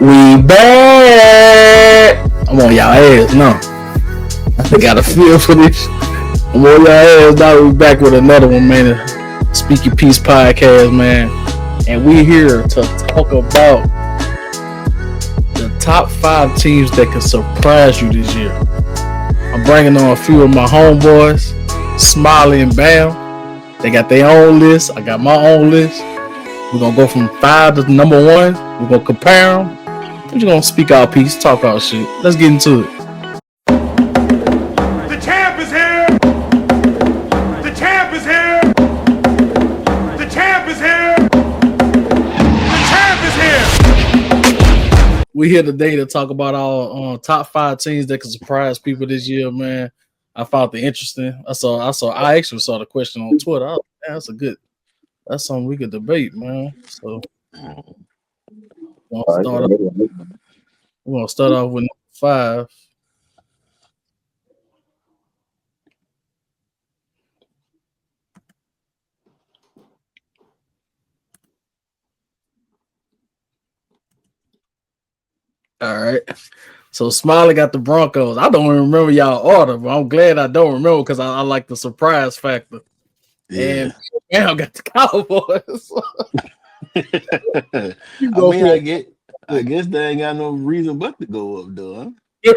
We back. I'm on y'all ass now. I got a feel for this. I'm on y'all ass now. We back with another one, man. Speak Your Peace podcast, man. And we here to talk about the top 5 teams that can surprise you this year. I'm bringing on a few of my homeboys, Smiley and Bam. They got their own list. I got my own list. We're gonna go from 5 to number 1. We're gonna compare them. We're just gonna speak our piece, talk our shit. Let's get into it. The champ is here! The champ is here! The champ is here! The champ is here! We here today to talk about our top 5 teams that can surprise people this year, man. I found it interesting. I actually saw the question on Twitter. That's that's something we could debate, man. So we're gonna start off with number 5. All right. So Smiley got the Broncos. I don't even remember y'all order, but I'm glad I don't remember because I like the surprise factor. Yeah. And now got the Cowboys. I guess they ain't got no reason but to go up though. Huh?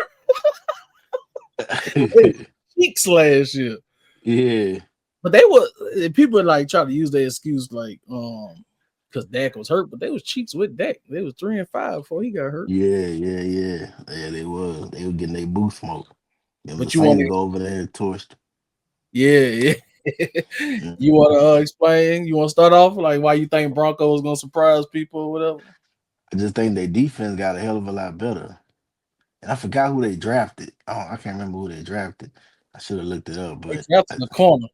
Cheeks last year. Yeah. But they were people like try to use their excuse like because Dak was hurt, but they was cheats with Dak. They was 3-5 before he got hurt. Yeah, they was. They were getting their boot smoke. But you want to go over there and torched. Yeah. You want to explain? You want to start off like why you think Broncos gonna surprise people or whatever? I just think their defense got a hell of a lot better. And I forgot who they drafted. I can't remember who they drafted. I should have looked it up, but That's in the corner.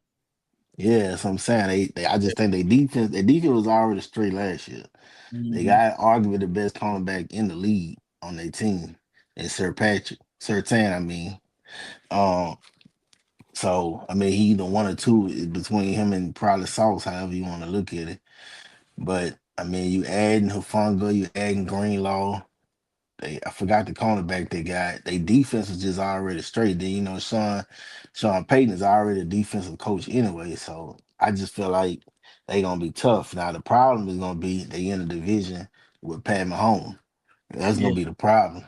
Yeah, that's what I'm saying. I just think their defense was already straight last year. Mm-hmm. They got arguably the best cornerback in the league on their team, and Surtain, I mean. So I mean he either one or two between him and probably Sauce, however you want to look at it. But I mean you adding Hufanga, you adding Greenlaw. I forgot the cornerback they got. Their defense was just already straight. Then Sean Payton is already a defensive coach anyway. So I just feel like they gonna be tough. Now the problem is gonna be they in the division with Pat Mahomes. That's gonna be the problem,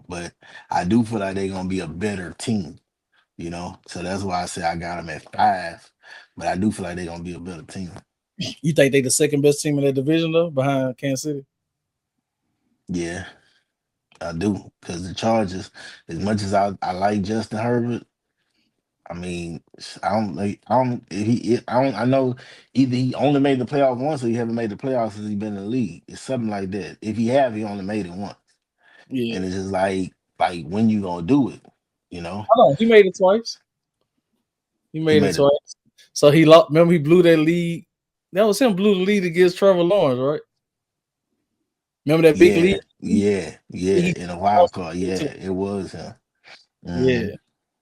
But I do feel like they're gonna be a better team, So that's why I say I got them at 5. But I do feel like they're gonna be a better team. You think they the second best team in that division though, behind Kansas City? Yeah. I do, because the Chargers, as much as I like Justin Herbert, I mean, I know either he only made the playoffs once or he haven't made the playoffs since he's been in the league. It's something like that. If he have, he only made it once. Yeah. And it's just like when you gonna do it, Hold on, he made it twice. He made it twice. So he lost. Remember, he blew that lead. That was him blew the lead against Trevor Lawrence, right? Remember that big lead? Yeah. In a wild card, it was him. Yeah.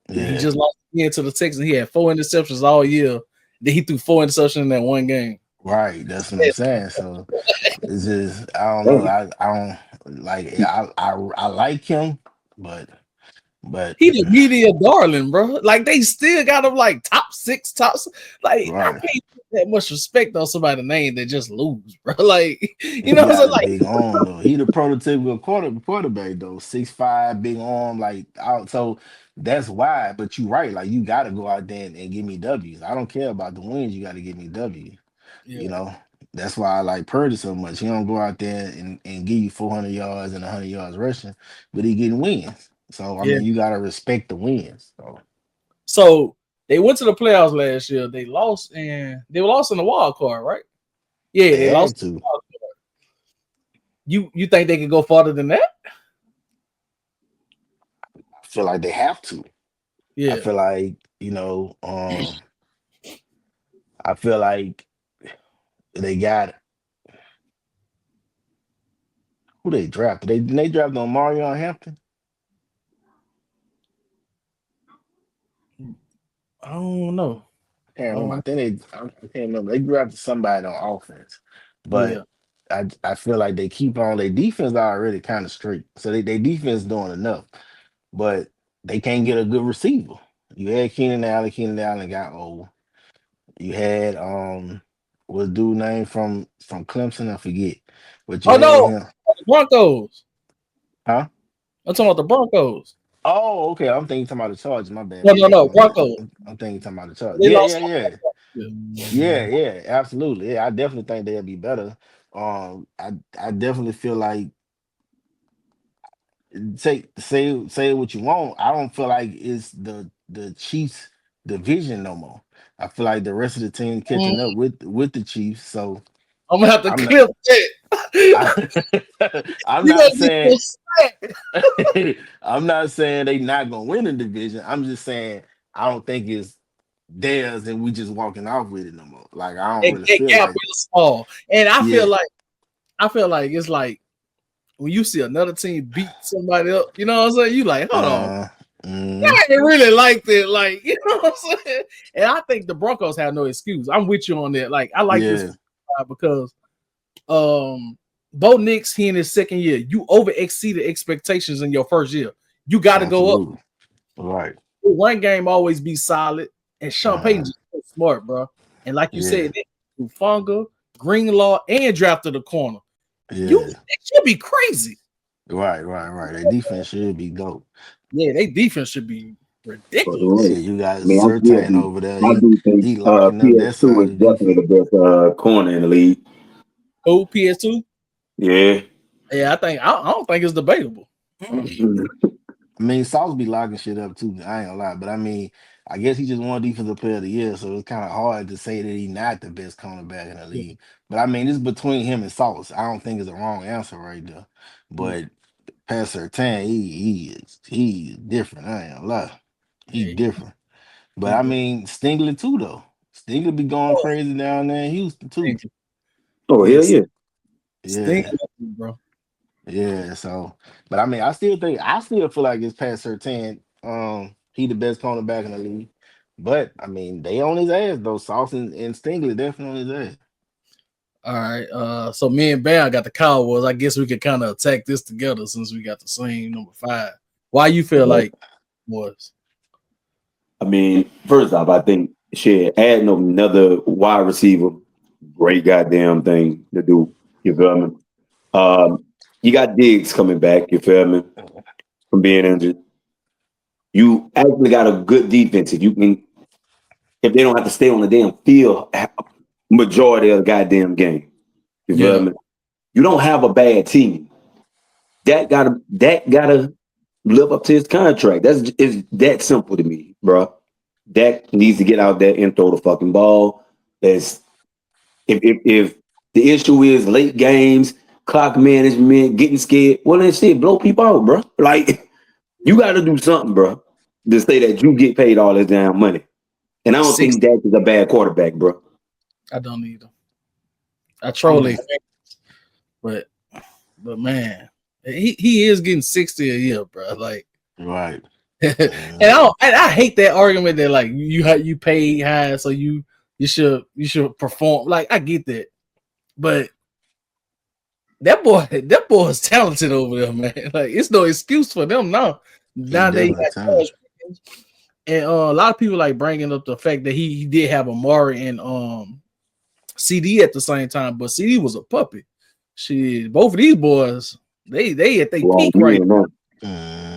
He just lost again to the Texans. He had 4 interceptions all year. Then he threw 4 interceptions in that one game. Right, that's what I'm saying. So it's just I don't know. I don't like. I like him, but he the media darling, bro. Like they still got him like top 6, like right. I can't put that much respect on somebody's name that just lose, bro. Like what I'm saying? Like big arm though. He the prototypical quarterback though. 6'5", big arm, like out. So that's why. But you're right. Like you got to go out there and give me W's. I don't care about the wins. You got to give me W. Yeah. That's why I like Purdy so much. He don't go out there and give you 400 yards and 100 yards rushing, but he getting wins. So I mean, you gotta respect the wins. So they went to the playoffs last year. They lost in the wild card, right? Yeah, they lost to. You think they can go farther than that? I feel like they have to. Yeah. I feel like, I feel like they got who they drafted. They drafted on Mario Hampton. I don't know. I can't remember. I can't remember. They drafted somebody on offense, but I feel like they keep on their defense already kind of straight. So they defense doing enough, but they can't get a good receiver. You had Keenan Allen got old. You had what's dude name from Clemson, I forget. But you Oh had no, him, the Broncos. huh? I'm talking about the Broncos. Oh, okay. I'm thinking talking about the Chargers. My bad, No, my no, bad. no, Broncos. I'm thinking talking about the Chargers. They Yeah, lost. yeah, yeah. Yeah, absolutely. Yeah, I definitely think they'll be better. I definitely feel like say what you want. I don't feel like it's the Chiefs division no more. I feel like the rest of the team Mm, catching up with the Chiefs. So I'm gonna have to I'm not clip that. I'm You not gonna get saying your sack. I'm not saying they not gonna win the division. I'm just saying I don't think it's theirs and we just walking off with it no more. Like I don't really That feel gap like is small, and yeah. I feel like it's like when you see another team beat somebody else. You know what I'm saying? You like, hold on, Uh mm, I ain't really liked it. Like, you know what I'm saying? And I think the Broncos have no excuse. I'm with you on that. Like, I like this yeah, because Bo Nix, he in his second year. You over exceeded expectations in your first year. You got to go up. absolutely. Right. One game always be solid, and Sean Payton Uh just so smart, bro. And like you yeah, said, Funga, Greenlaw, and drafted the corner. yeah. It should be crazy. Right. Their defense should be dope. Yeah, they defense should be For the Yeah, rest. ridiculous. you got I mean, I still Sertan do. over there. I do think He locking up that PS2 side is of the definitely defense. the best corner in the league. Oh, PS2. Yeah. Yeah, I don't think it's debatable. Mhm. I mean, Sauce be locking shit up too. I ain't gonna lie, but I mean, I guess he just won defensive player of the year, so it's kind of hard to say that he's not the best cornerback in the Yeah, league. But I mean, it's between him and Sauce. I don't think it's a wrong answer right there. yeah, But Pat Sertan, he is different. I ain't gonna lie, he yeah. different. But He I do. mean, Stingler too though. Stingler be going Oh, crazy down there in Houston too. Oh, hell yes, yeah. Yeah. stink, bro. Yeah, so but I mean I still feel like it's past Sertan. He the best cornerback in the league. But I mean they on his ass though. Sauce and Stingley definitely on his ass. All right. So me and Bam got the Cowboys. I guess we could kind of attack this together since we got the same number 5. Why you feel like was? I mean, first off, I think shit, adding another wide receiver, great goddamn thing to do. You feel me? Um, you got Diggs coming back, you feel me? From being injured. You actually got a good defense. If they don't have to stay on the damn field majority of the goddamn game. You feel Yeah. me? You don't have a bad team. That gotta live up to his contract. It's that simple to me, bro. Dak needs to get out there and throw the fucking ball. As if the issue is late games, clock management, getting scared, well then shit, blow people out, bro. Like you got to do something, bro, to say that you get paid all this damn money. And I don't Six. think Dak is a bad quarterback, bro. I don't either. I troll Yeah. it, but man, he is getting 60 a year, bro. Like, Right. and I hate that argument that like you pay high, so you should perform. Like, I get that, but that boy is talented over there, man. Like, it's no excuse for them now. He Now they definitely got talented. and a lot of people like bringing up the fact that he did have Amari and CD at the same time, but CD was a puppy. Both of these boys, they at their Wrong peak right. man,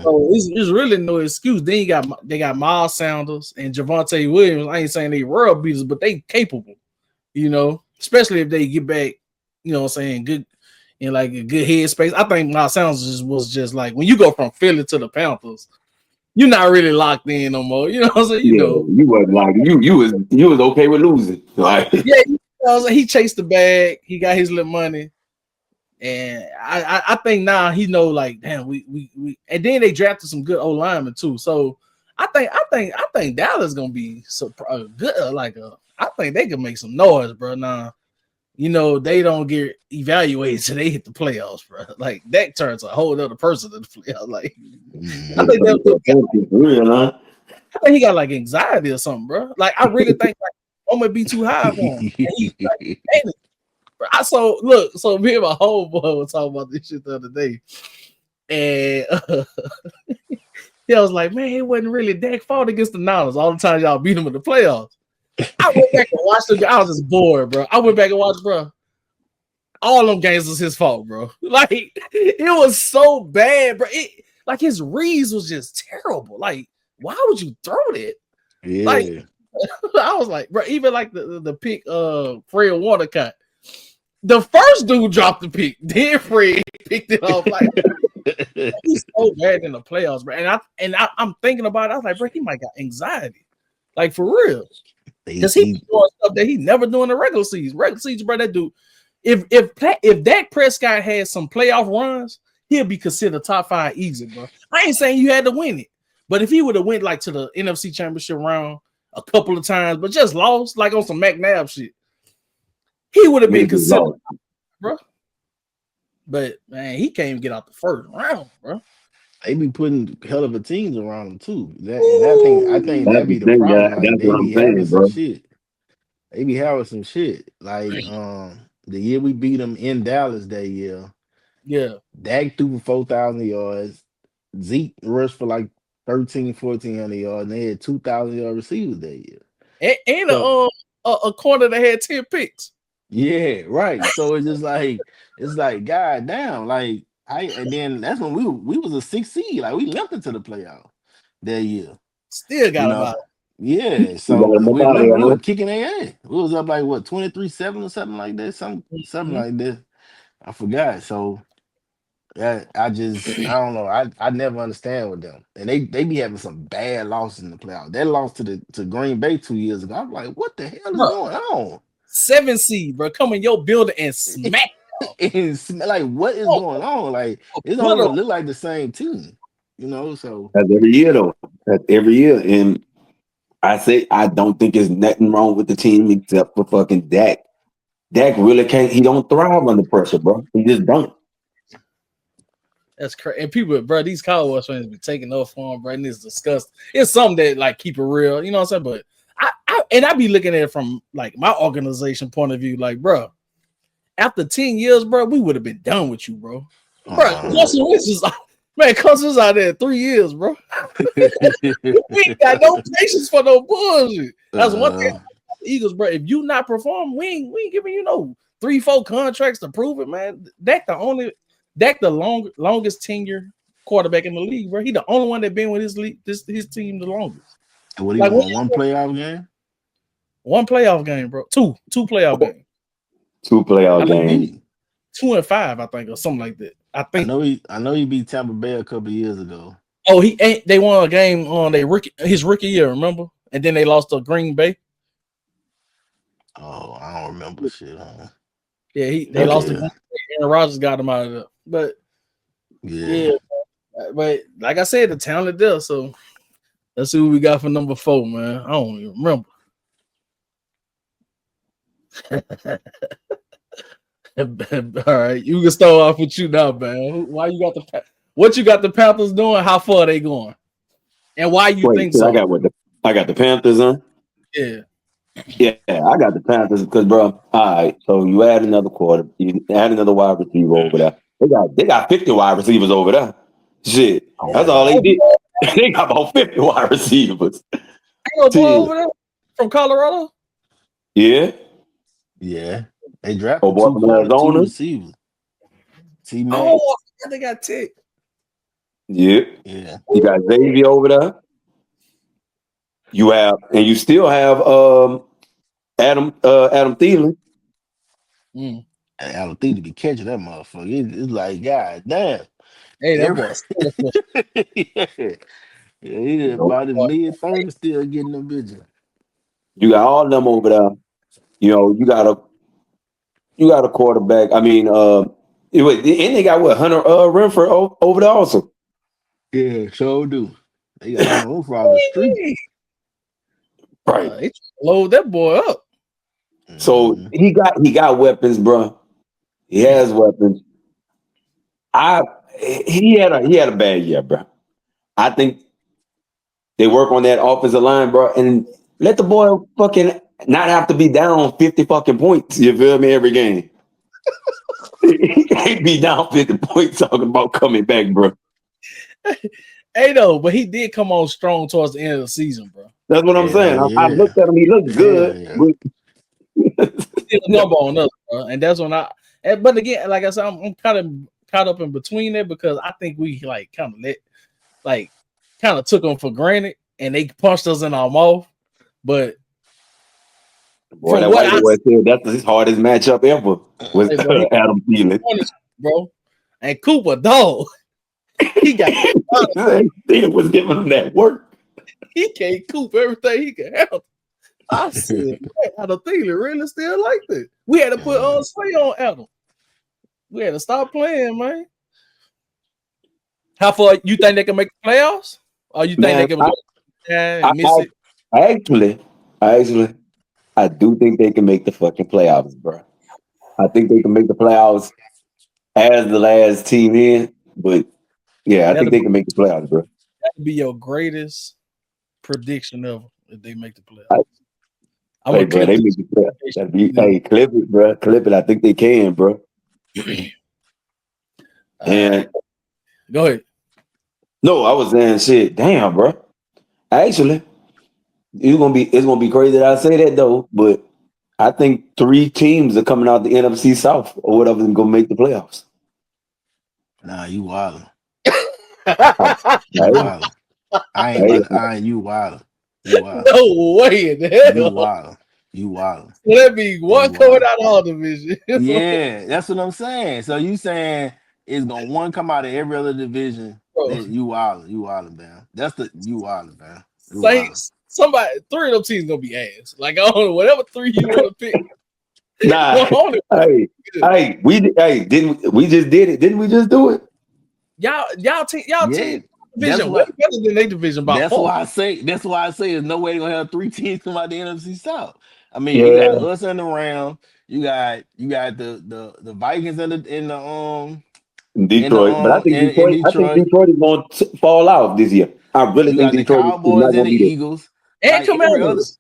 So it's really no excuse. Then they got Miles Sanders and Javonte Williams. I ain't saying they world beaters, but they capable, especially if they get back, what I'm saying, good in like a good headspace. I think Miles Sanders was just like when you go from Philly to the Panthers, you're not really locked in no more. You know what I'm saying? Yeah, you wasn't like you was okay with losing. Like Yeah, he chased the bag, he got his little money. And I think now he know like damn we and then they drafted some good O linemen too. So I think Dallas gonna be so good. I think they can make some noise, bro. Now they don't get evaluated till they hit the playoffs, bro. Like that turns a whole other person in the playoffs. Like I think real, huh? I think he got like anxiety or something, bro. Like I really think like I'm gonna be too high for him. And he like, So me and my homeboy were talking about this shit the other day, and he was like, "Man, it wasn't really Dak fault against the Niners. All the time y'all beat them in the playoffs." I went back and watched them. I was just bored, bro. I went back and watched, bro. All them games was his fault, bro. Like it was so bad, bro. Like his reads was just terrible. Like, why would you throw that? Yeah. Like, I was like, bro, even like the pick Fred Warner cut. The first dude dropped the pick, then Fred picked it off. Like he's so bad in the playoffs, bro. And I'm thinking about it. I was like, bro, he might got anxiety. Like for real. Because he doing stuff that he never do in the regular season. Regular season, bro, that dude. If Dak Prescott had some playoff runs, he'll be considered top 5 easy, bro. I ain't saying you had to win it, but if he would have went like to the NFC Championship round a couple of times, but just lost like on some McNabb shit, he would have been considered, bro. But man, he can't even get out the first round, bro. They be putting hell of a teams around them too. I think that be the problem. Like they be having some shit. They be having some shit. Like the year we beat them in Dallas that year. Yeah. Dak threw for 4,000 yards. Zeke rushed for like 1,400 yards, and they had 2,000 yard receivers that year. And a corner that had 10 picks. Yeah, right. So it's just like god damn, like and then that's when we was a 6th seed. Like we left it to the playoff that year. Still got him out. Yeah, so we were kicking their ass. We was up like what 23-7 or something like that. Something like that. I forgot. So I don't know. I never understand with them. And they be having some bad losses in the playoffs. That loss to Green Bay 2 years ago. I'm like, what the hell is going on? 7 seed, bro. Come in your building and smack. And like, what is going on? Like, it don't even look like the same team, you know. So that's every year, though. That's every year, and I say I don't think there's nothing wrong with the team except for fucking Dak. Dak really can't. He don't thrive under pressure, bro. He just don't. That's crazy. And people, bro, these Cowboys fans be taking off for him, bro. And it's disgusting. It's something that like keep it real, you know what I'm saying? But I be looking at it from like my organization point of view, like, bro, after 10 years, bro, we would have been done with you, bro. Bro, Carson Wentz is out there 3 years, bro. We ain't got no patience for no bullshit. That's one thing about the Eagles, bro. If you not perform, we ain't giving you no 3-4 contracts to prove it, man. Dak the longest tenure quarterback in the league, bro. He the only one that been with his team the longest. And what he like, won one playoff game? One playoff game, bro. Two playoff games. 2 playoff games. 2 and 5, I think, or something like that. I know he beat Tampa Bay a couple of years ago. Oh, they won a game on his rookie year, remember? And then they lost to Green Bay. Oh, I don't remember shit, huh? Yeah, they lost to Green Bay. Aaron Rodgers got him out of there. But yeah, but like I said, the talent there. So let's see what we got for number 4, man. I don't even remember. All right, you can start off with you now, man. What you got the Panthers doing? How far are they going? And why you think so? I got the Panthers, huh? Yeah. Yeah, I got the Panthers because, bro. All right, so you add another quarter, you add another wide receiver over there. They got 50 wide receivers over there. Shit, that's all they did. They got about 50 wide receivers. Ain't no boy over there from Colorado. Yeah. They drafted two receivers. T-Mac. Oh, they got Tick. Yeah. You got Xavier over there. You still have Adam Thielen. Adam Thielen be catching that motherfucker. It's like, god damn. Hey, that boy. Yeah, he about his mid-30s still getting them bitches. You got all of them over there. You know, you got a quarterback. I mean, and they got Hunter Renfrow over there also. Yeah, sure do. They got Hunter Renfrow on the street. Right. They load that boy up. So he got weapons, bro. He has weapons. He had a bad year, bro. I think they work on that offensive line, bro, and let the boy fucking not have to be down 50 fucking points. You feel me? Every game. He can't be down 50 points talking about coming back, bro. Hey, though, but he did come on strong towards the end of the season, bro. That's what I'm Hell saying. I yeah. looked at him. He looked Hell good, yeah. but Still a number on us, bro. And that's when but again, like I said, I'm kind of caught up in between there because I think we like kind of kind of took them for granted and they punched us in our mouth. But boy, from that what white I boy said that's his hardest matchup ever was say, bro, he Adam Thielen. punished, bro. And Cooper, dog, he got Thielen was giving him that work. he can't coop everything he can handle. I said, man, Adam Thielen really still like that. We had to put on Sway on Adam. We had to stop playing, man. How far you think they can make the playoffs? Or you think they Man, can go down I, and miss it? actually, I do think they can make the fucking playoffs, bro. I think they can make the playoffs as the last team in, but yeah, I think That'll they can make the playoffs, bro. be your greatest prediction ever if they make the I, playoffs. I'm hey, gonna bro, clip they this. make the playoffs. That'd be, hey, clip it, bro. Clip it. I think they can, bro. And Go ahead. no, I was saying shit. Damn, bro. Actually, it's gonna be crazy that I say that though, but I think 3 teams are coming out the NFC South or whatever and gonna make the playoffs. Nah, you wildin'. You Hey, wildin'. I ain't hey, about to you wildin'. You wildin'. No way in You hell. wildin'. You wildin'. So that means one You coming wildin'. out of our division. Yeah, that's what I'm saying. So you saying it's gonna one come out of every other division? Bro, Then you wildin', man. That's the you wildin', man. You wildin'. Saints, somebody, 3 of them teams gonna be ass. Like, I don't know, whatever 3 you want to pick. nah, didn't we just did it? Didn't we just do it? Y'all team Yeah, that's division way why. better than their division by That's far. why I say. That's why I say. There's no way they're gonna have 3 teams come out the NFC South. I mean, you got Yeah, us in the round. You got the Vikings Detroit. But in I think Detroit. Detroit is going to fall out this year. I really You think got the Detroit is Cowboys not and going the to be Eagles. And Like every other, Commanders,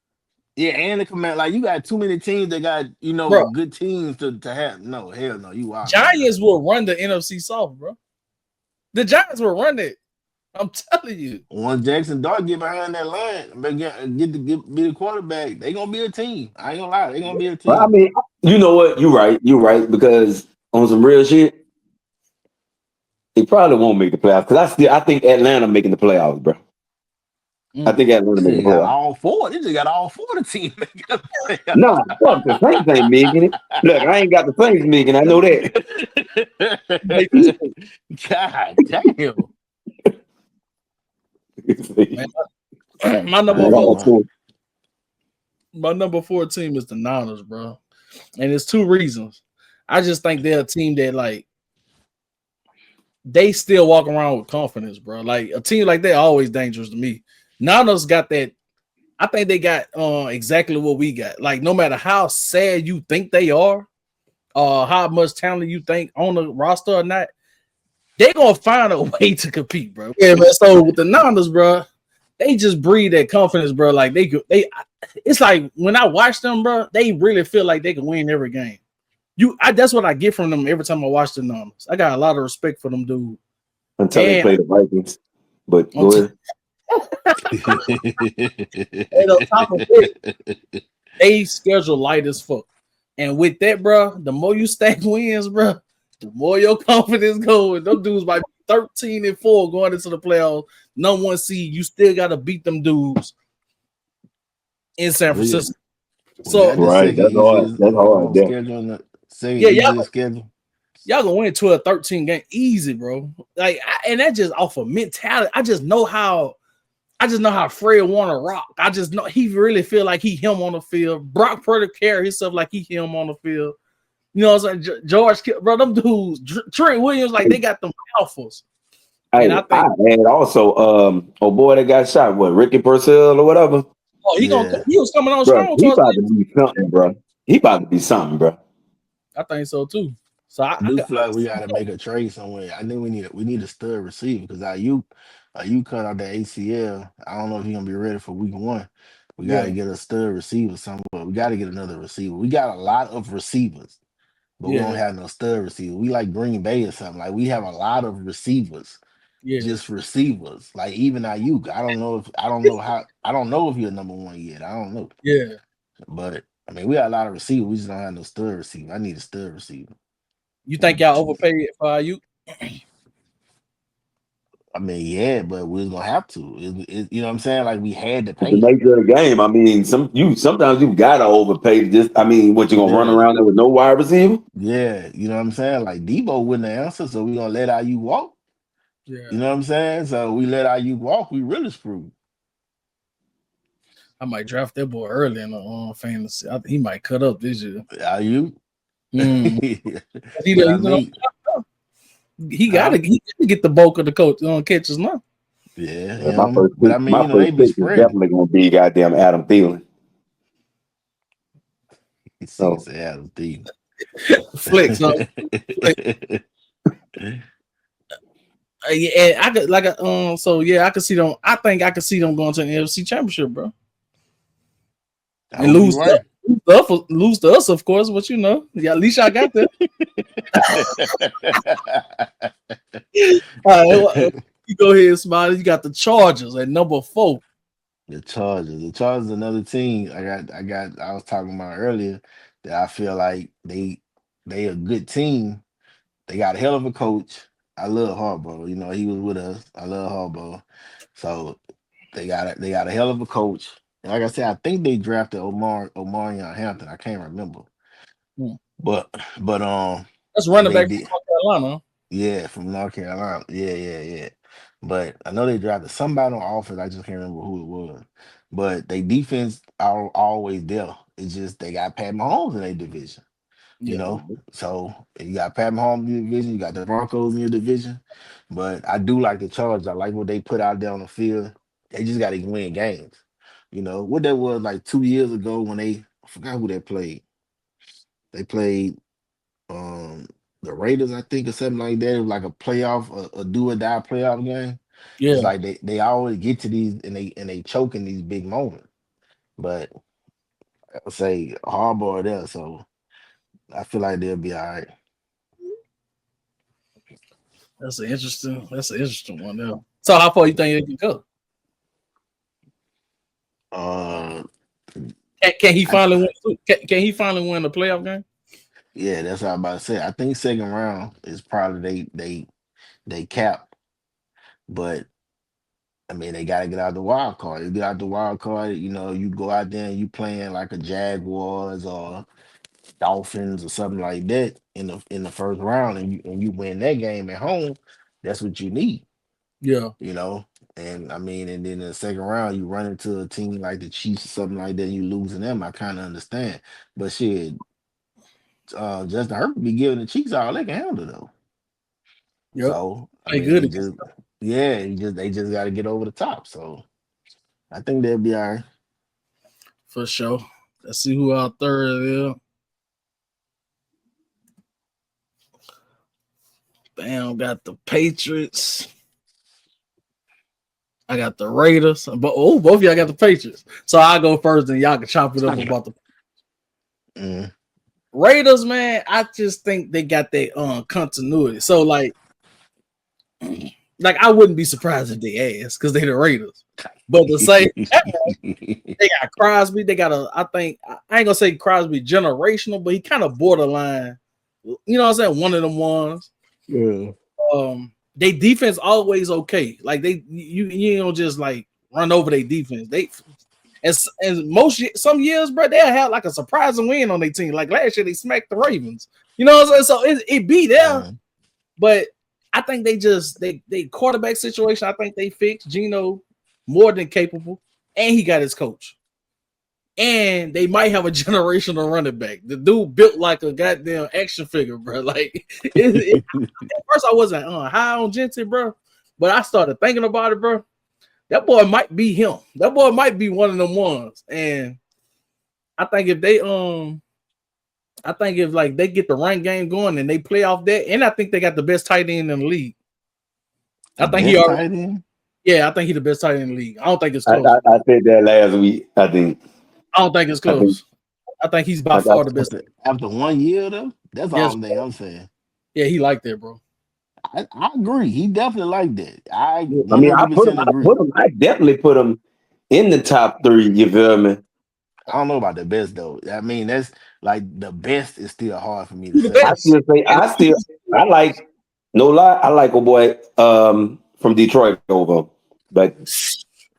yeah, and the command. Like you got too many teams that got bro. good teams to have. No, hell no, you wild, man. Giants will run the NFC South, bro. The Giants will run it. I'm telling you. Once Jackson Dart get behind that line, be the quarterback, they gonna be a team. I ain't gonna lie, they gonna be a But I team. mean, you know what? You're right. You're right because on some real shit, they probably won't make the playoffs. Because I think Atlanta making the playoffs, bro. I think Atlanta making They the got playoffs. all four. They just got all four of the team making the No, fuck the Saints ain't making it. Look, I ain't got the Saints making. I know that. God damn. My I number ain't four, gonna lie. my number 4 team is the Niners, bro. And it's 2 reasons. I just think they're a team that like they still walk around with confidence, bro. Like a team like that always dangerous to me. Niners got that. I think they got exactly what we got. Like no matter how sad you think they are, how much talent you think on the roster or not, they gonna find a way to compete, bro. Yeah, man. So with the Niners, bro, they just breed that confidence, bro. Like it's like when I watch them, bro, they really feel like they can win every game. That's what I get from them every time I watch the Niners. I got a lot of respect for them, dude. Until they And play the Vikings. But go ahead. and on top of it, they schedule light as fuck. And with that, bro, the more you stack wins, bro, the more your confidence goes. Those dudes might be 13-4 going into the playoffs. Number 1 seed, you still got to beat them dudes in San Francisco. We So got the Right. second That's hard. easiest That's hard. Yeah. schedule in the second yeah, easiest schedule. y'all gonna win 12-13 game easy, bro. Like, and that just off of mentality. I just know how Fred Warner rock. I just know he really feel like he him on the field. Brock Purdy carry himself like he him on the field. You know what I'm saying? George, bro, them dudes, Trent Williams, like they got them alphas. And I think, and also, oh boy, that got shot. What, Ricky Purcell or whatever? he Yeah. was coming on Bro, strong he towards about to the be something, bro. He about to be something, bro. I think so too. So I do feel like we got to make a trade somewhere. I think we need a stud receiver because you cut out the ACL. I don't know if he's gonna be ready for week 1. We got to get a stud receiver somewhere. We got to get another receiver. We got a lot of receivers. but we don't have no stud receiver. We like Green Bay or something. Like we have a lot of receivers, just receivers. Like even Ayuk, I don't know if he's number one yet. I don't know. Yeah. But I mean, we got a lot of receivers. We just don't have no stud receiver. I need a stud receiver. You think y'all overpaid for you? I mean, yeah, but we was gonna have to. You know what I'm saying? Like we had to pay. The nature of the game. I mean, sometimes you gotta overpay. Just what you gonna run around there with no wide receiver? Yeah, you know what I'm saying? Like Debo wouldn't answer, so we gonna let Ayuk walk. Yeah. You know what I'm saying? So we let Ayuk walk, we really screwed. I might draft that boy early in the fantasy. He might cut up this year. Ayuk. He gotta get the bulk of the coach catches now. Yeah, my first but I mean, they be spreading. Definitely gonna be goddamn Adam Thielen. It's Adam Thielen. Flex, huh? Yeah, I could I could see them. I think I could see them going to the NFC Championship, bro. And lose to us, of course. But at least I got that. All right, you go ahead, Smiley. You got the Chargers at number 4. The Chargers, another team. I was talking about earlier that I feel like they a good team. They got a hell of a coach. I love Harbaugh. He was with us. I love Harbaugh. So they got a hell of a coach. And like I said, I think they drafted Omarion Hampton. I can't remember. But that's running back from North Carolina. Yeah, from North Carolina. Yeah. But I know they drafted somebody on offense. I just can't remember who it was. But they defense are always there. It's just they got Pat Mahomes in their division. So you got Pat Mahomes in your division, you got the Broncos in your division. But I do like the Chargers. I like what they put out there on the field. They just got to win games. What that was like 2 years ago when I forgot who they played. They played the Raiders, I think, or something like that. It was like a playoff, a do or die playoff game. Yeah. It's like they always get to these and they choke in these big moments. But I would say Harbaugh there, so I feel like they'll be all right. That's an interesting one there. So how far you think they can go? Can he finally win? Can he finally win the playoff game? Yeah, that's what I'm about to say. I think second round is probably they cap, but I mean they got to get out the wild card. You get out the wild card, you go out there and you playing like a Jaguars or Dolphins or something like that in the first round, and you win that game at home. That's what you need. Yeah, and I mean, and then in the second round you run into a team like the Chiefs or something like that, and you losing them. I kind of understand, but shit. Justin Herbert be giving the Chiefs all they can handle though. Yep. So I mean, they just got to get over the top. So I think they'll be all right. For sure. Let's see who our third is. Damn, got the Patriots. I got the Raiders. But both of y'all got the Patriots. So I'll go first and y'all can chop it up about the Raiders, man. I just think they got that continuity. So like I wouldn't be surprised if they ask because they're the Raiders. But the same, they got Crosby. They got I ain't gonna say Crosby generational, but he kind of borderline. You know what I'm saying? One of them ones. Yeah. They defense always okay. Like you don't just like run over their defense. Some years, bro, they'll have like a surprising win on their team. Like last year, they smacked the Ravens. You know what I'm saying? So it be there, but I think they quarterback situation. I think they fixed Geno more than capable, and he got his coach. And they might have a generational running back. The dude built like a goddamn action figure, bro. Like at first, I wasn't high on Gentry, bro, but I started thinking about it, bro. That boy might be him. That boy might be one of them ones. And I think if they they get the run game going and they play off that, and I think they got the best tight end in the league. I think he the best tight end in the league. I don't think it's close. I said that last week. I don't think it's close. I think he's by I got far the best. After 1 year though, that's Yes, all I'm saying. yeah, he like that, bro. I agree. He definitely like that. I I mean, I put him. 100% agree. I definitely put him in the top 3. You feel me? I don't know about the best though. I mean, that's like the best is still hard for me to Who the say. I best? still say. I like. No lie. I like a boy from Detroit over. But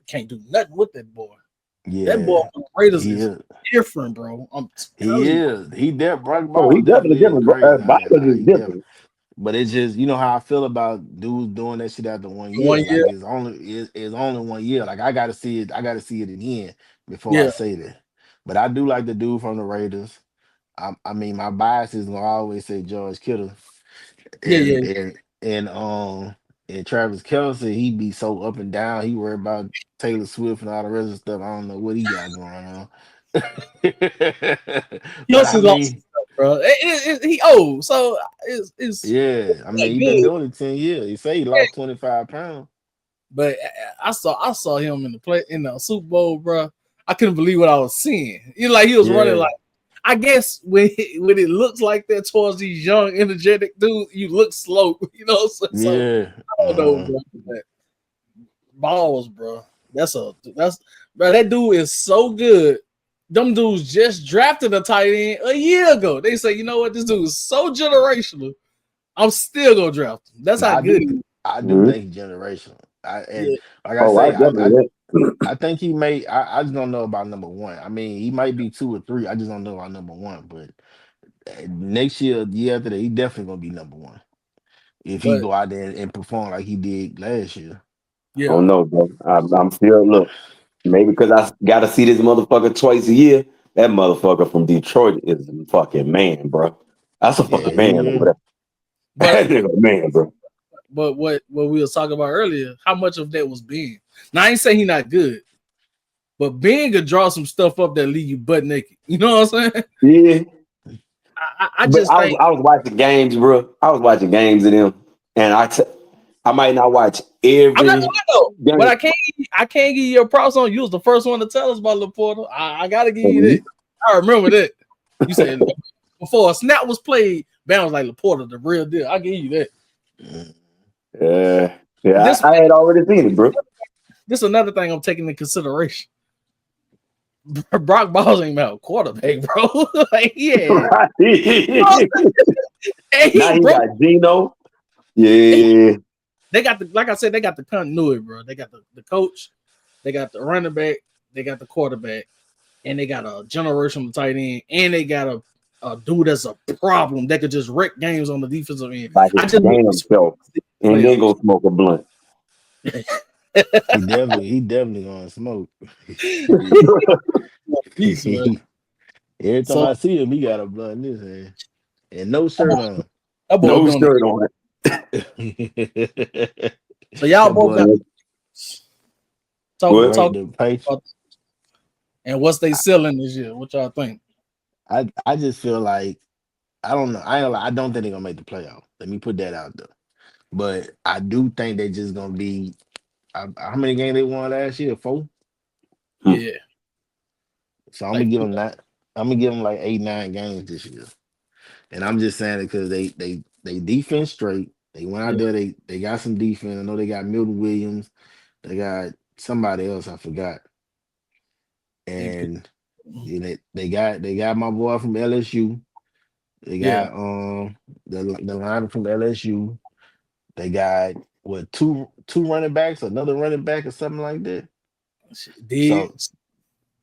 Can't do nothing with that boy. That boy Yeah, from the Raiders he is is. different, bro. I'm He telling you. is. He Brock oh, he Bowers definitely definitely is different. crazy. Bobby is He definitely. different. But it's just how I feel about dudes doing that shit after 1 year. One year, Like it's only 1 year. Like I gotta see it. I gotta see it again before I yeah, say that. But I do like the dude from the Raiders. I mean, my bias is gonna always say George Kittle yeah, and yeah. and and um and Travis Kelce. He be so up and down. He worry about Taylor Swift and all the rest of stuff. I don't know what he got going on. He But I also lost some mean, stuff, bro. He old, so it's yeah, I mean, not he been good. doing it 10 years. He say he lost 25 pounds. But I saw him in the Super Bowl, bro. I couldn't believe what I was seeing. Like he was running Yeah, like. I guess when it looks like that towards these young, energetic dudes, you look slow. So yeah. I don't know, bro. But balls, bro. That's bro. That dude is so good. Them dudes just drafted a tight end a year ago. They say, you know what, this dude is so generational. I'm still gonna draft him. That's how I good do, he is. I do Mhm. think he's generational. And Yeah, like I Oh, I say, definitely. I think he may. I just don't know about number one. I mean, he might be 2 or 3. I just don't know about number one. But next year, the year after that, he definitely gonna be number one if he but go out there and perform like he did last year. I yeah, don't know, bro. I'm still look. Maybe because I got to see this motherfucker twice a year. That motherfucker from Detroit is a fucking man, bro. That's a Yeah, fucking man over he is. there. but That nigga, a man, bro. what we was talking about earlier, how much of that was Ben? Now I ain't saying he not good, but Ben could draw some stuff up that leave you butt naked. You know what I'm saying? Yeah, I but just think I was watching games, bro. I was watching games of them, and I might not watch I'm not every going though. But game. I can't give you a props on. You was the first one to tell us about Laporta. I gotta give you that. Mhm. I remember that. You said before a snap was played, Bam was like Laporta, the real deal. I give you that. Mm. Yeah, But yeah. this I had already seen it, bro. this is another thing I'm taking into consideration. Brock Bowers ain't about a quarterback, bro. Like, yeah. Right. And Now he he broke. got Gino. Yeah, They got like I said, they got the continuity, bro. They got the coach, they got the running back, they got the quarterback, and they got a generational tight end, and they got a dude that's a problem that could just wreck games on the defensive end. by his I just wouldn't be damn self, surprised if they and then playoffs. go smoke a blunt. He definitely gonna smoke. Peace, man. Every time So I see him, he got a blunt in his hand and no shirt on. that boy No doing it. shirt on it. That So y'all both boy, got the What? talk the page. about and what's they selling this year. What y'all think? I just feel like I don't know. I don't think they're gonna make the playoff. Let me put that out there. But I do think they just gonna be. How many games they won last year? 4. Yeah, So I'm gonna like give them that. I'm gonna give them like 8, 9 games this year. And I'm just saying it because they defense straight. They went out yeah, there. They got some defense. I know they got Milton Williams. They got somebody else I forgot. AP. And they got my boy from LSU. They Yeah, got the line from LSU. They got what two running backs, another running back or something like that. So Diggs.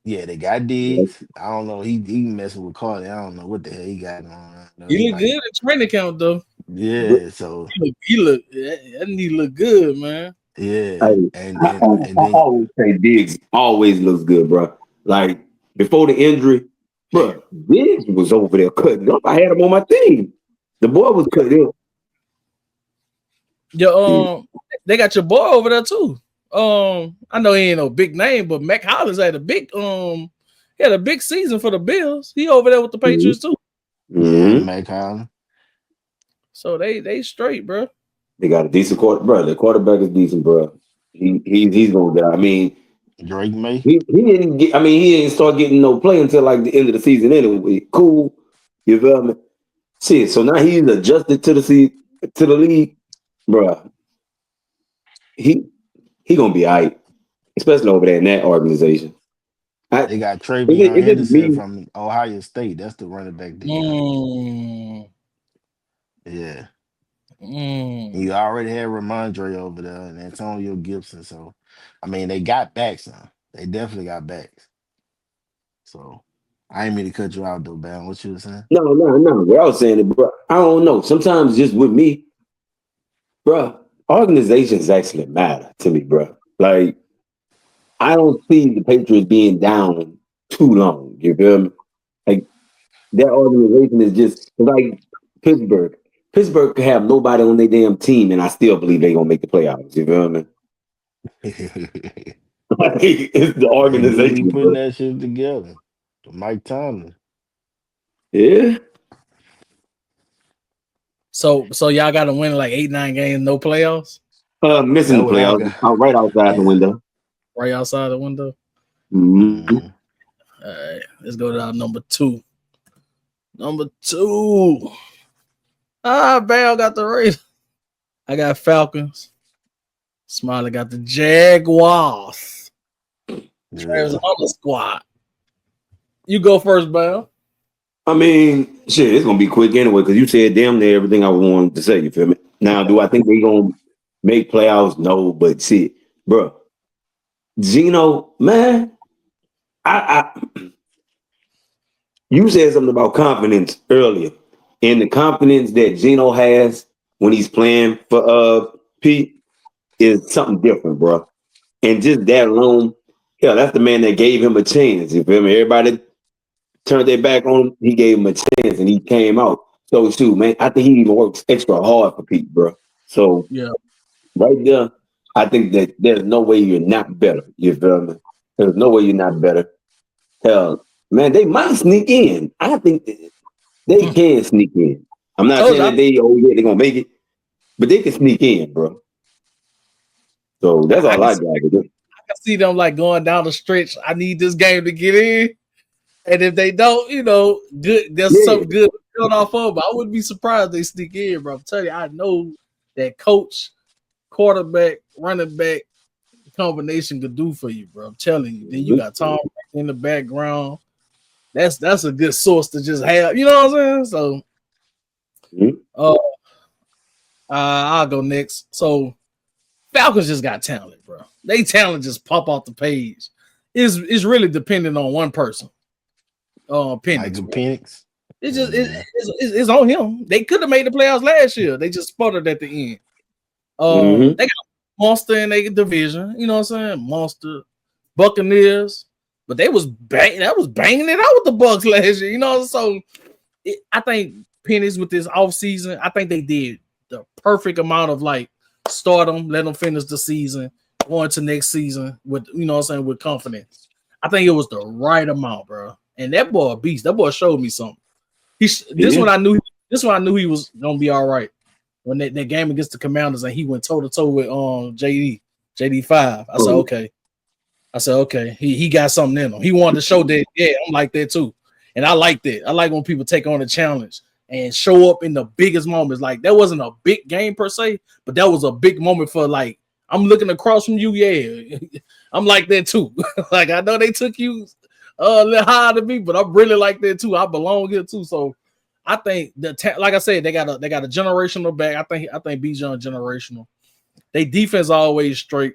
yeah, they got Diggs. I don't know. He messing with Carly. I don't know what the hell he got going on. No, he He look good might. at training camp though. Yeah. So He look that knee look good, man. yeah, Hey, and I, and and I then always say Diggs always looks good, bro. Like before the injury, bro, Diggs was over there cutting up. I had him on my team. The boy was cutting up. Your they got your boy over there too. I know he ain't no big name, but Mac Hollins had a big he had a big season for the Bills. He over there with the Mm-hmm. Patriots too. yeah, Mm-hmm. Mac Collins. So they straight, bro. They got a decent quarter, bro. The quarterback is decent, bro. He's gonna get. I mean, Drake May. He didn't get. I mean, he didn't start getting no play until like the end of the season anyway. Cool, you feel me? Shit. So now he's adjusted to the league, bruh. He gonna be alright, especially over there in that organization. They got Is Travion it Henderson me? from Ohio State. That's the running back they got. Mm, Yeah. mm. You already had Ramondre over there and Antonio Gibson. So, I mean, they got backs now. They definitely got backs. So, I ain't mean to cut you out, though, Bam. What you was saying? No. What I was saying, bro. I don't know. Sometimes just with me, bro, organizations actually matter to me, bro. Like I don't see the Patriots being down too long. You feel me? Like that organization is just like Pittsburgh. Pittsburgh could have nobody on their damn team, and I still believe they're gonna make the playoffs. You feel me? Like, it's the They do be organization, putting bro. that shit together. Mike Tomlin. Yeah. So y'all got to win like 8-9 games, no playoffs, Missing That's the what I playoffs. got. I'm right outside the Yeah. window. right outside the window. Mm-hmm. Mhm. All right, let's go to our number 2. Number 2. Bale got the Raiders. I got Falcons. Smiley got the Jaguars. Travis Yeah. on the squad. You go first, Bale. I mean, shit, it's gonna be quick anyway because you said damn near everything I wanted to say. You feel me? Now, do I think they gonna make playoffs? No, but shit, bro, Gino, man, I you said something about confidence earlier, and the confidence that Gino has when he's playing for Pete is something different, bro. And just that alone, yeah, that's the man that gave him a chance. You feel me? Everybody turned their back on him. He gave him a chance, and he came out. So, shoot, man, I think he even works extra hard for Pete, bro. So, Yeah. right there, I think that there's no way you're not better. You feel me? There's no way you're not better. Hell, man, they might sneak in. I think they can sneak in. I'm not Told saying you, that they're gonna make it, but they can sneak in, bro. So that's I all can I see, got to do. I can see them like going down the stretch. I need this game to get in. And if they don't, good, there's Yeah. something good going off of them. I wouldn't be surprised they sneak in, bro. I'm telling you, I know that coach, quarterback, running back combination could do for you, bro. I'm telling you. Then you got Tom in the background. That's a good source to just have. You know what I'm saying? So, Mm-hmm. I'll go next. So, Falcons just got talent, bro. They talent just pop off the page. It's really dependent on one person. Penix. Michael Penix. It's just it's on him. They could have made the playoffs last year. They just sputtered at the end. They got Monster in their division. You know what I'm saying? Monster, Buccaneers, but that was banging it out with the Bucks last year. You know, so I think Penix with this offseason, I think they did the perfect amount of like start them, let them finish the season, going to next season with with confidence. I think it was the right amount, bro. And that boy a beast. That boy showed me something. This one I knew he was gonna be all right. When that game against the Commanders and he went toe to toe with JD5. I said okay. He got something in him. He wanted to show that I'm like that too. And I like that. I like when people take on a challenge and show up in the biggest moments. Like that wasn't a big game per se, but that was a big moment for like I'm looking across from you. Yeah, I'm like that too. Like I know they took you a little higher than me, but I'm really like that too. I belong here too. So I think like I said, they got a generational back. I think Bijan generational. They defense always straight.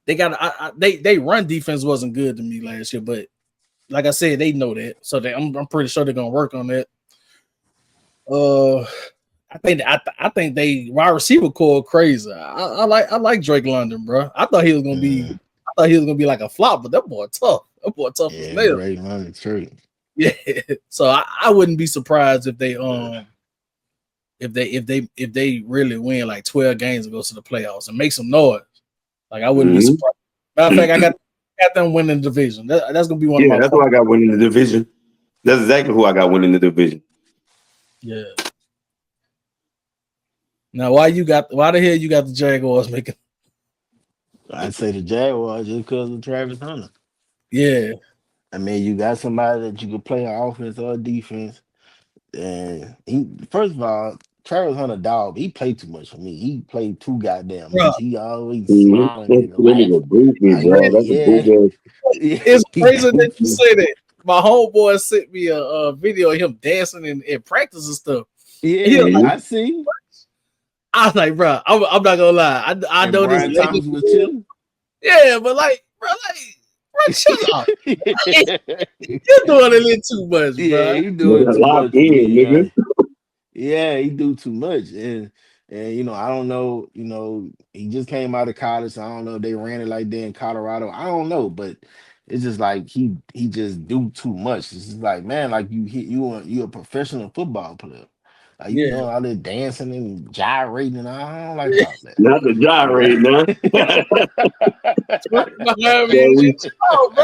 They got they run defense wasn't good to me last year, but like I said, they know that. So I'm pretty sure they're gonna work on that. I think they wide receiver core crazy. I like Drake London, bro. I thought he was gonna be like a flop, but that boy tough. That boy tough as nails. Drake London straight. Yeah. So I wouldn't be surprised if they if they really win like 12 games and go to the playoffs and make some noise. Like I wouldn't be surprised. Matter of fact, I got them winning the division. That's gonna be one of my. That's who I got winning the division. That's exactly who I got winning the division. Yeah. Now, why the hell you got the Jaguars making? I'd say the Jaguars just because of Travis Hunter. Yeah, I mean, you got somebody that you could play on offense or defense. And he, first of all, Travis Hunter dog, he played too much for me. He played too goddamn bro. much. He always Mhm. smiling That and nigga laughing. goofy, Like, bro. That's a yeah, goofy. yeah, It's he crazy that you goofy. say that. My homeboy sent me a video of him dancing in practice and stuff. And he was Yeah, like, Mhm. I see. I was like, bro, I'm not gonna lie. I And know this Brian legend. Thomas was chilling. Yeah, but like, bro, chill out. Yeah, You're doing a little too much, bro. he doing Nigga too locked much for in, me. nigga. Yeah, he do too much, and I don't know. He just came out of college. So I don't know if they ran it like that in Colorado. I don't know, but it's just like he just do too much. It's just like, man, like you a professional football player. Like you Yeah. doing all this dancing and gyrating, and I don't like all that. Not the gyrate, man. Miami So and we, shit. Oh, bro.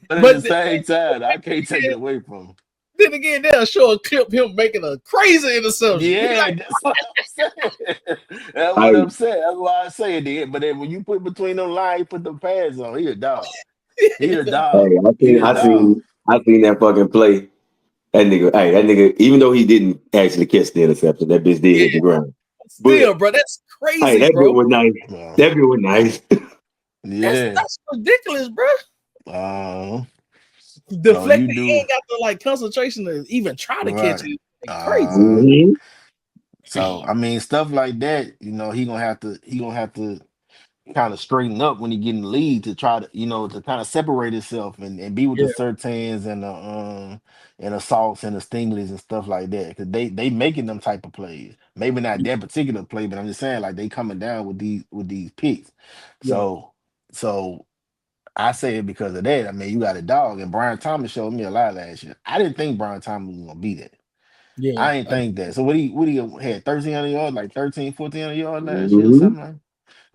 But at the But then same time, I can't take it again, away from him. then again, they'll show a clip him making a crazy interception. Be Yeah, like, that's what I'm saying. That's I, what I'm saying. That's why I say it. Then. But then when you put between them lines, you put the pads on. He a dog. He a dog. hey, He a dog. I seen that fucking play. That nigga, even though he didn't actually catch the interception, that bitch did yeah, hit the ground. But still, bro, that's hey, crazy, that bit bro. was nice. Well, That bit was nice. yeah. That's ridiculous, bro. Uh, so you Deflected, he do ain't got the like concentration to even try to catch right. it. Like, crazy. Mhm. So I mean, stuff like that. He gonna have to kind of straighten up when he get in the lead to try to to kind of separate himself and be with the Yeah, Sertans and the Salts and the Stingley's and stuff like that because they making them type of plays. Maybe not that particular play, but I'm just saying like they coming down with these picks. yeah, So I say it because of that. I mean, you got a dog, and Brian Thomas showed me a lot last year. I didn't think Brian Thomas was gonna be that. yeah. I didn't think that. So what he had 1,300 yards, like 13, 1,400 yards last year or Mhm. something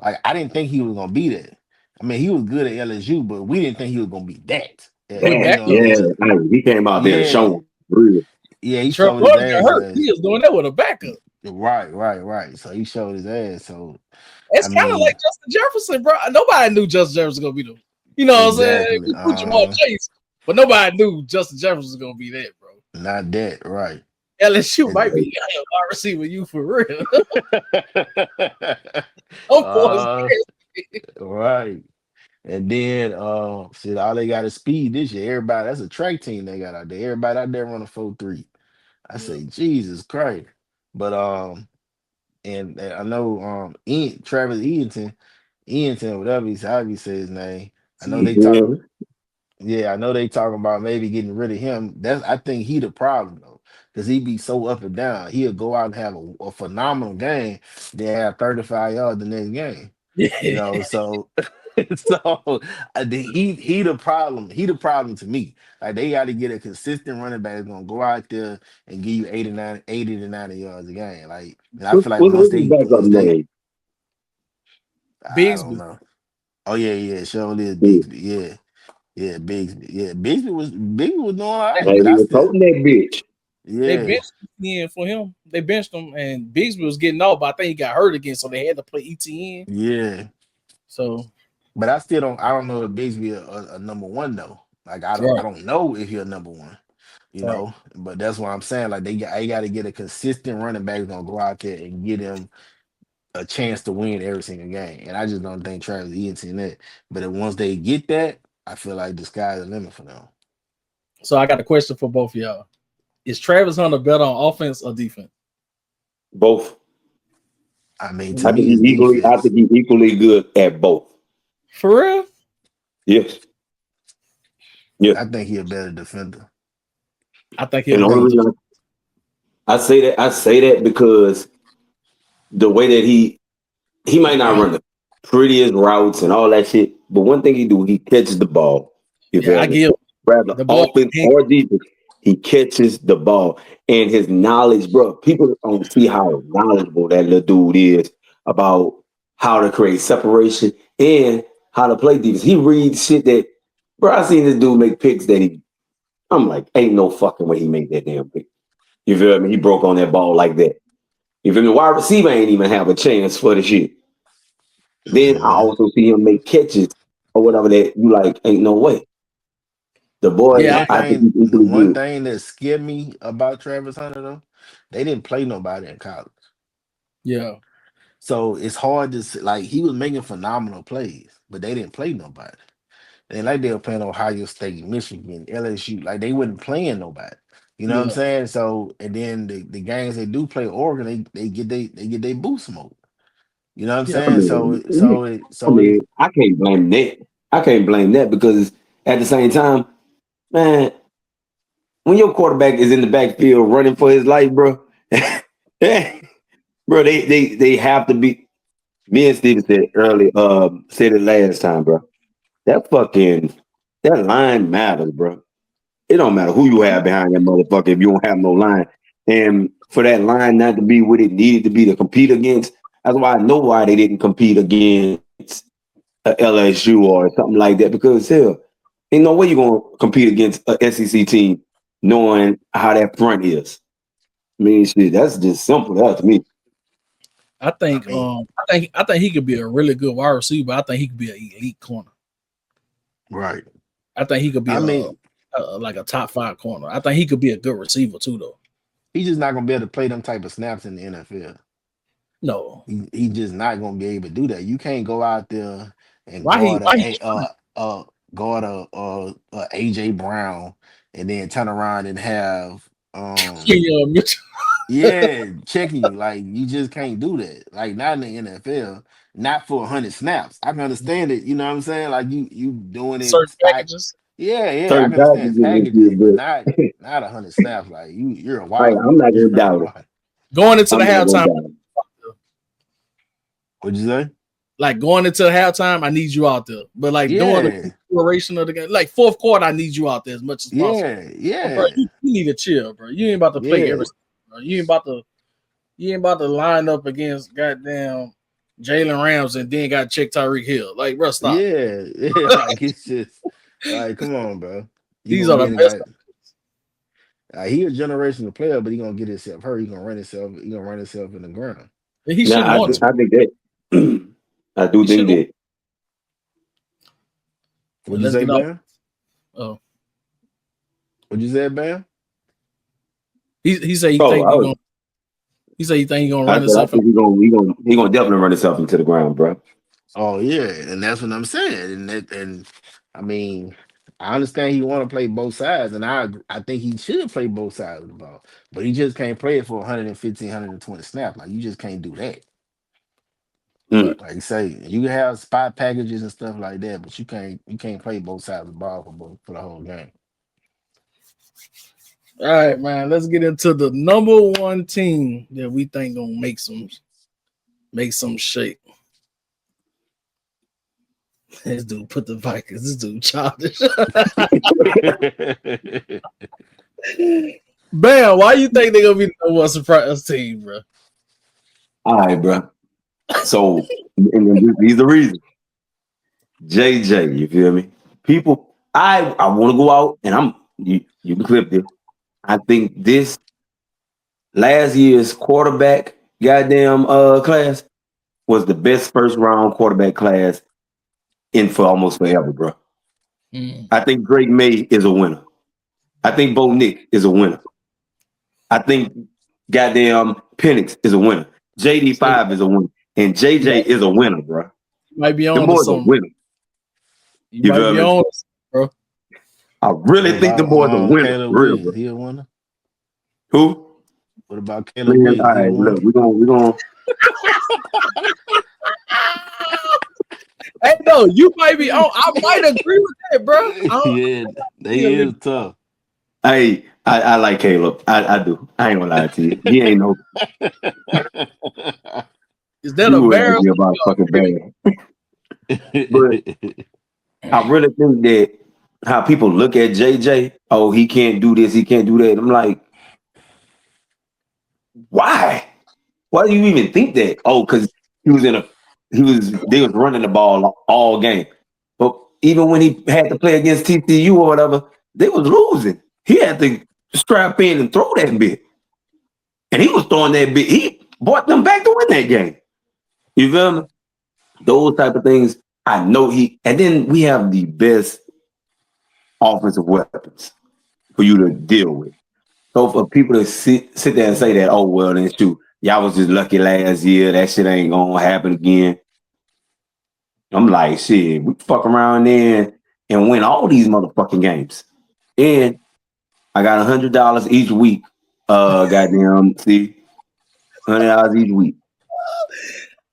like I didn't think he was gonna be that. I mean, he was good at LSU, but we didn't think he was gonna be that. With That, backup, yeah, hey, he came out there Yeah, showing real. yeah, he Trevor showed his Lawrence got ass hurt. He last. is doing that with a backup. Right. So he showed his ass. So I It's kind of like mean, Justin Jefferson, bro. Nobody knew Justin Jefferson was gonna be the, what I'm saying? exactly. We put Jamal Chase, but nobody knew Justin Jefferson was gonna be that, bro. Not that, right. LSU And might be a wide receiver you for real. Of course. uh right. And then shit, all they got is speed this year. Everybody, that's a track team they got out there. Everybody out there running 4.3. I Yeah, say, Jesus Christ. But and I know Travis Eaton, whatever however he say his name. I know they talk Mhm. yeah, I know they talking about maybe getting rid of him. I think he the problem though. Because he be so up and down. He'll go out and have a phenomenal game, then have 35 yards the next game. yeah, So so he the problem. He the problem to me. Like they got to get a consistent running back that's gonna go out there and give you 80 to 90 yards a game. Like, and I feel like What's his backup once they name? I don't Bigsby. know. Oh yeah, surely is Yeah. Bigsby. Yeah, Bigsby. Yeah, Bigsby was doing all right, Hey, but he I was still toting that bitch. They yeah, benched ETN for him. They benched him, and Bigsby was getting off, but I think he got hurt again, so they had to play ETN. yeah. So, But I don't know if Bigsby a number one though. Like I right, don't know if he's a number one. right. But that's what I'm saying. Like they got to get a consistent running back who's gonna go out there and get him a chance to win every single game. And I just don't think Travis Etienne that. But if once they get that, I feel like the sky's the limit for them. So I got a question for both of y'all. Is Travis Hunter better on offense or defense? Both. I mean, to me, it's I defense. think he's equally good at both. For real? Yes. Yes. I think he a better defender. I think And he'll the better. only reason I say that because the way that he might not run the prettiest routes and all that shit, but one thing he do, he catches the ball. You Yeah, I feel me? give Rather the ball. offense or defense, he catches the ball. And his knowledge, bro, people don't see how knowledgeable that little dude is about how to create separation and how to play defense. He reads shit that, bro, I seen this dude make picks I'm like, ain't no fucking way he made that damn pick. You feel me? He broke on that ball like that. You feel me? Wide receiver ain't even have a chance for the shit. Then I also see him make catches or whatever that you like. Ain't no way. The boy, Yeah, I think he's The equally one good. thing that scared me about Travis Hunter though, they didn't play nobody in college. yeah, So it's hard to like he was making phenomenal plays, but they didn't play nobody. And like they were playing Ohio State, Michigan, LSU, like they wasn't playing nobody. You know what I'm yeah. saying? So and then the games they do play Oregon, they get their boost mode. You know what I'm Yeah, saying? I So it mean, I can't blame that. I can't blame that because at the same time, man, when your quarterback is in the backfield running for his life, bro, bro, they have to be. Me and Steven said earlier, said it last time, bro. That fucking that line matters, bro. It don't matter who you have behind that motherfucker if you don't have no line. And for that line not to be what it needed to be to compete against, that's why I know why they didn't compete against a LSU or something like that. Because hell, ain't no way you're gonna compete against a SEC team knowing how that front is. I mean, shit, that's just simple. That to me. I I think mean, I think he could be a really good wide receiver. I think he could be an elite corner. right. I think he could be I mean, like a top 5 corner. I think he could be a good receiver too, though. he's just not gonna be able to play them type of snaps in the NFL. No, He just not gonna be able to do that. You can't go out there and why he guard a AJ Brown and then turn around and have Mitchell? yeah checking you. Like you just can't do that. Like not in the NFL, not for 100 snaps. I can understand it. You know what I'm saying? Like you doing it Certain spot. packages. Yeah, I Certain can understand packages and packages, shit, but but not 100 snaps. Like you're a like, wide I'm not you're gonna a doubt it. wide. Going into the I'm not gonna halftime, doubt it. What'd you say? like going into halftime, I need you out there. But like during the Yeah, duration of the game, like fourth quarter, I need you out there as much as possible. yeah, Bro, yeah, you need to chill, bro. You ain't about to play yeah. every. Bro. You ain't about to line up against goddamn Jalen Rams and then got to check Tyreek Hill. Like, bro, stop. Yeah, yeah, like it's just like, come on, bro. You These gonna are the get it best. like he a generational player, but he gonna get himself hurt. He gonna run himself in the ground. He Now shouldn't want to. I think that I do He think shouldn't. that. What'd you Let's say, get off. Bam? Oh, What'd you say, Bam? he said he Oh, think he gonna. He said he think he gonna I run said I himself. think he gonna definitely run himself into the ground, bro. Oh yeah, and that's what I'm saying. And I mean, I understand he want to play both sides, and I think he should play both sides of the ball, but he just can't play it for 115, 120 snaps. Like you just can't do that. Mm. Like you say, you can have spot packages and stuff like that, but you can't play both sides of the ball for the whole game. All right, man. Let's get into the number one team that we think gonna make some shake. This dude put the Vikings. This dude childish. Bam, why you think they gonna be the number one surprise team, bro? All right, bro. So these are the reasons. JJ, you feel me? People, I want to go out and you can clip this. I think this last year's quarterback goddamn class was the best first round quarterback class in for almost forever, bro. Mm. I think Drake May is a winner. I think Bo Nick is a winner. I think goddamn Penix is a winner. So JD5 is a winner. And you might, JJ is a winner, bro. you might be The on to boy's a something. winner. You You might feel be me? on, to something, bro. I What really think the about boy's a winner, Caleb real, bro. Williams? He a winner? Who? What about Caleb Man, all Williams? He a right, winner? look, we're gonna Hey, no, you might be on. I might agree with that, bro. I don't Yeah, they feel is it. tough. I like Caleb. I do. I ain't gonna lie to you. He ain't no Is that you a would like Bears? me about fucking bad. But I really think that how people look at JJ, oh, he can't do this, he can't do that. I'm like, why? Why do you even think that? Oh, because he was in a they was running the ball all game. But even when he had to play against TCU or whatever, they was losing. He had to strap in and throw that bit. And he was throwing that bit. He brought them back to win that game. You feel me? Those type of things, I know he. And then we have the best offensive weapons for you to deal with. So for people to sit there and say that, oh well, then shoot, y'all was just lucky last year. That shit ain't gonna happen again. I'm like, shit, we fuck around there and win all these motherfucking games. And I got $100 each week. Goddamn, see, $100 each week.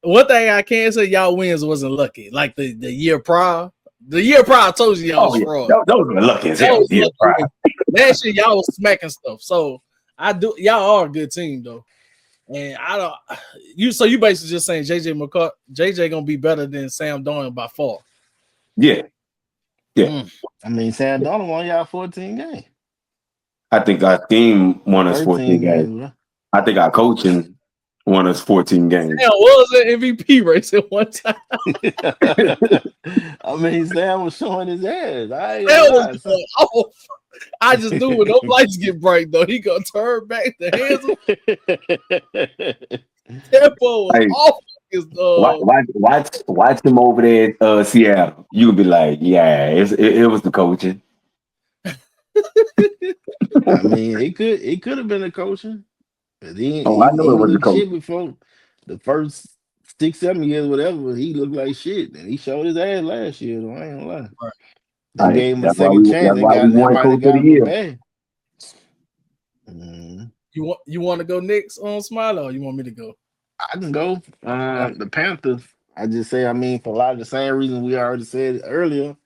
One thing I can say, y'all wins wasn't lucky. Like the year prior. The year prior, I told you y'all Oh was yeah, fraud. those were lucky as That hell. was Yeah, lucky. right. Last year, y'all was smacking stuff. So y'all are a good team though. And I don't so you basically just saying JJ gonna be better than Sam Darnold by far. Yeah, yeah. Mm. I mean, Sam Donald won y'all 14 games, I think our team won us 14 13 games. games, I think our coaching won us 14 games. Sam was an MVP race at one time. bro. I mean, Sam was showing his ass. I ain't Sam gonna was lie. going off. I just knew when those lights get bright though, he gonna turn back the hands of tempo was Hey, off his watch him over there at Seattle. You would be like, yeah, it was the coaching. I mean, it could have been a coaching. 'Cause Oh, I know he it was the looked shit coaching. before the first 6, 7 years, whatever. He looked like shit, and he showed his ass last year. Though I ain't gonna lie. Right. They gave him a That's why second chance. that's why we That's won why they Coach of got the him a Year. bag. Mhm. You want to go next on Smiley or you want me to go? I can go. All right. The Panthers. I just say, I mean, for a lot of the same reasons we already said earlier.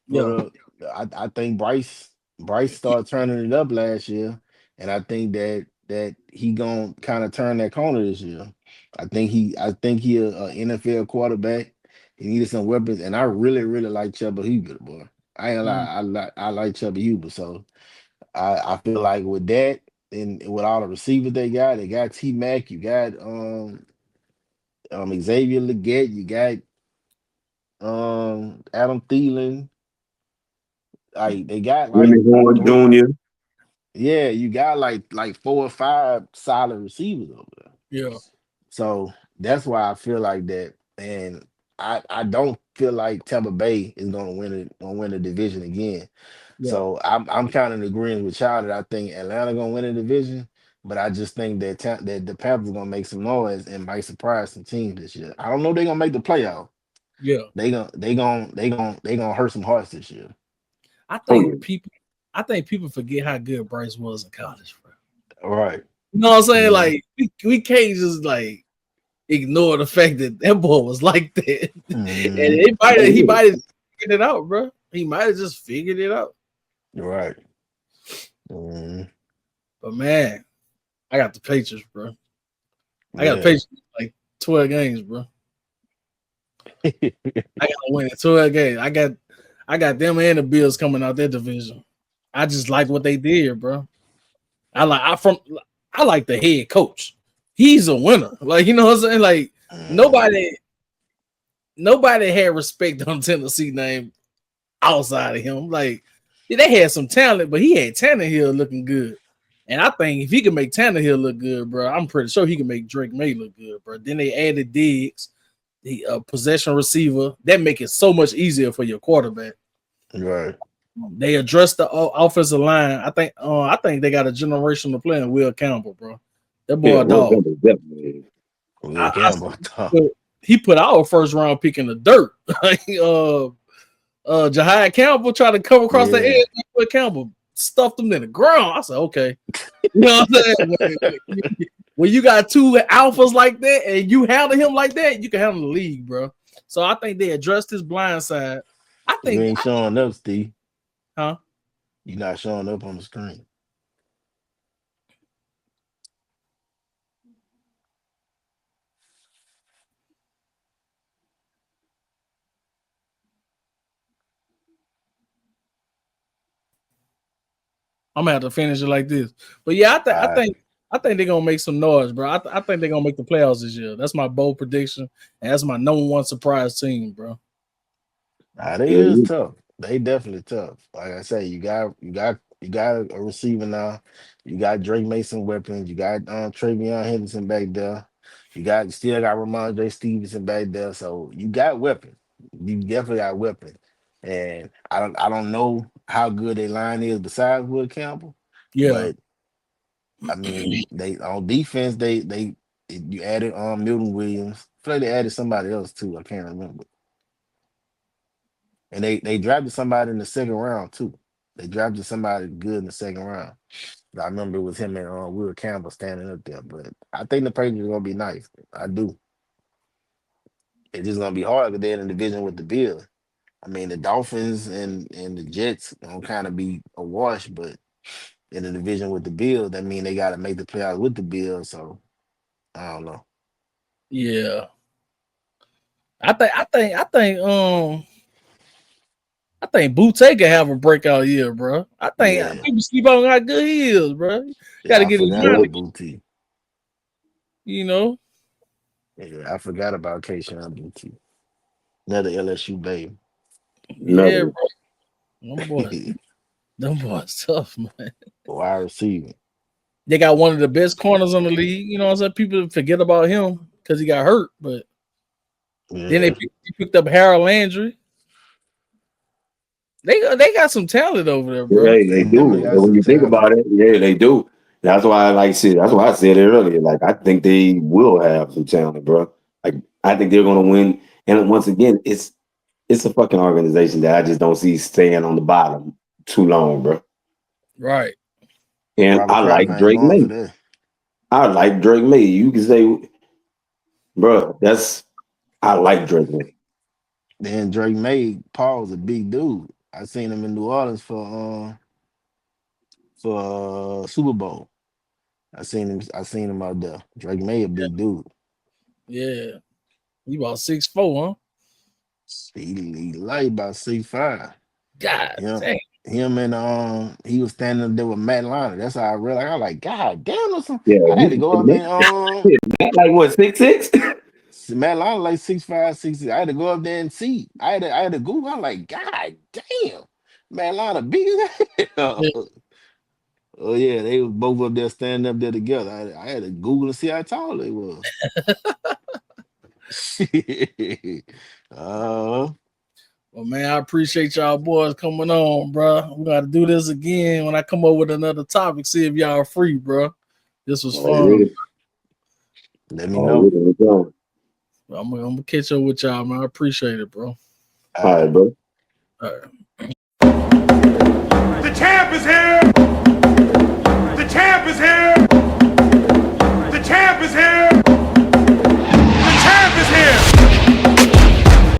But Yeah, I think Bryce started turning it up last year, and I think that he gonna kind of turn that corner this year. I think he a NFL quarterback. He needed some weapons, and I really like Chuba Huber, boy. I ain't gonna lie, mm, I like Chuba Huber. So I feel like with that and with all the receivers they got T Mac, you got Xavier Leggett, you got Adam Thielen. Like they got like Remy Horn three, Jr. yeah, you got like 4 or 5 solid receivers over there. yeah, So that's why I feel like that. And I don't feel like Tampa Bay is gonna win the division again. yeah, So I'm kind of agreeing with y'all that I think Atlanta gonna win the division, but I just think that the Panthers gonna make some noise and might surprise some teams this year. I don't know if they're gonna make the playoff. yeah. They gonna hurt some hearts this year. I Oh think yeah, people forget how good Bryce was in college, bro. All right. You know what I'm saying? Mhm. Like we can't just like ignore the fact that that boy was like that, and Mhm. he oh might have figured it out, bro. He might have just figured it out. You're right. Mhm. But man, I got the Patriots, bro. I got the Yeah. Patriots like 12 games, bro. I got to win it 12 games. I got them and the Bills coming out their division. I just like what they did, bro. I like the head coach. He's a winner. Like, you know what I'm saying? Like Mhm. nobody had respect on Tennessee name outside of him. Like yeah, they had some talent, but he had Tannehill looking good. And I think if he can make Tannehill look good, bro, I'm pretty sure he can make Drake May look good, bro. Then they added Diggs, the possession receiver. That make it so much easier for your quarterback. Right. They addressed the offensive line. I think they got a generational player in Will Campbell, bro. That boy yeah. a Well, dog. Campbell definitely. Will I Campbell. see he put our first round pick in the dirt. Jahai Campbell tried to come across the Yeah. edge. Will Campbell stuffed him in the ground. I said, okay. You know what I'm saying? When you got two alphas like that and you handle him like that, you can handle the league, bro. So I think they addressed his blind side. You ain't showing up, Steve. Huh? You're not showing up on the screen. I'm gonna have to finish it like this. But yeah, All right. I think they're gonna make some noise, bro. I think they're gonna make the playoffs this year. That's my bold prediction, and that's my number one surprise team, bro. They Yeah, is tough. They definitely tough. Like I say, you got a receiver now. You got Drake Mason weapons. You got Travion Henderson back there. You still got Ramon J. Stevenson back there, so you got weapons. You definitely got weapons. And I don't know how good their line is besides Will Campbell, Yeah, but I mean they on defense they you added Milton Williams. I feel like they added somebody else too. I can't remember. And they drafted somebody in the second round too. They drafted somebody good in the second round. I remember it was him and Will Campbell standing up there. But I think the Patriots are gonna be nice. I do. It's just gonna be hard because they're in the division with the Bills. I mean, the Dolphins and the Jets gonna kind of be a wash, but in the division with the Bills, that mean they got to make the playoffs with the Bills. So I don't know. yeah. I think Butte can have a breakout year, bro. I think Yeah, people sleep on how good he is, bro. Got yeah, to I get his forgot mind about together, Booty. you know. Yeah, I forgot about Kayshawn Booty. Another LSU baby. Yeah, Another. bro. Them boys tough, man. Wide receiver. They got one of the best corners on the league. You know what I'm saying? People forget about him because he got hurt, but then Yeah, they picked up Harold Landry. They got some talent over there, Yeah, bro. they definitely do. got And when some you think talent. about it, yeah, they do. That's why I like said. That's why I said it earlier. Like I think they will have some talent, bro. Like I think they're gonna win. And once again, it's a fucking organization that I just don't see staying on the bottom too long, bro. Right. And Robert I Kraft like ain't Drake going for May. that. I like Drake May. You can say, bro, that's I like Drake May. Then Drake May, Paul's a big dude. I seen him in New Orleans for Super Bowl. I seen him out there. Drake May a big dude. Yeah. He about 6'4", huh? He like about 6'5". God Him, damn. him and he was standing up there with Matt Liner. That's how I realized. I was like, God damn, or something. Yeah, I had to go up and like what 6'6"? Matt Liner like 6'5", 6'6". I had to go up there and see. I had to Google. I'm like, God damn, Matt Liner big as hell. Yeah. Oh yeah, they was both up there standing up there together. I had to Google and see how tall they was. uh, Well, man, I appreciate y'all boys coming on, bro. We got to do this again when I come up with another topic. See if y'all are free, bro. This was fun. Already, Let me know. already done. I'm gonna catch up with y'all, man. I appreciate it, bro. All All right. right, bro. All right. The champ is here.